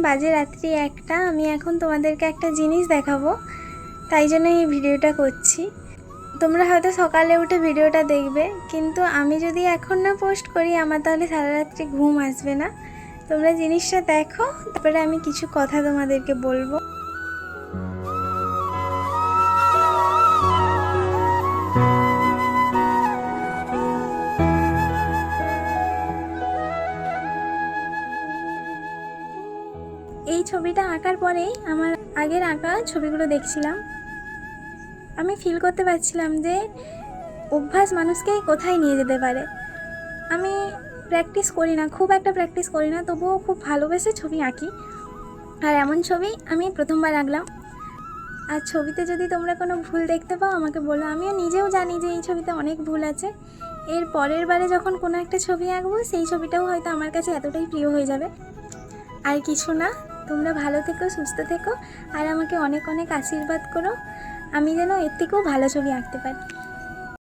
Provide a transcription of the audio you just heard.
বাজে রাত্রি 1টা। আমি এখন তোমাদেরকে একটা জিনিস দেখাবো, তাই জন্য এই ভিডিওটা করছি। তোমরা হয়তো সকালে উঠে ভিডিওটা দেখবে, কিন্তু আমি যদি এখন না পোস্ট করি আমার তাহলে সারা রাত্রি ঘুম আসবে না। তোমরা জিনিসটা দেখো, তারপরে আমি কিছু কথা তোমাদেরকে বলবো। এই ছবিটা আঁকার পরেই আমার আগের আঁকা ছবিগুলো দেখছিলাম, আমি ফিল করতে পারছিলাম যে অভ্যাস মানুষকে কোথায় নিয়ে যেতে পারে। আমি প্র্যাকটিস করি না, খুব একটা প্র্যাকটিস করি না, তবুও খুব ভালোবেসে ছবি আঁকি। আর এমন ছবি আমি প্রথমবার আঁকলাম। আর ছবিতে যদি তোমরা কোনো ভুল দেখতে পাও আমাকে বলো, আমিও নিজেও জানি যে এই ছবিতে অনেক ভুল আছে। এর পরের বারে যখন কোনো একটা ছবি আঁকবো সেই ছবিটাও হয়তো আমার কাছে এতটাই প্রিয় হয়ে যাবে। আর কিছু না, তোমরা ভালো থেকো, সুস্থ থেকো, আর আমাকে অনেক অনেক আশীর্বাদ করো, আমি যেন এর থেকেও ভালো ছবি আঁকতে পারি।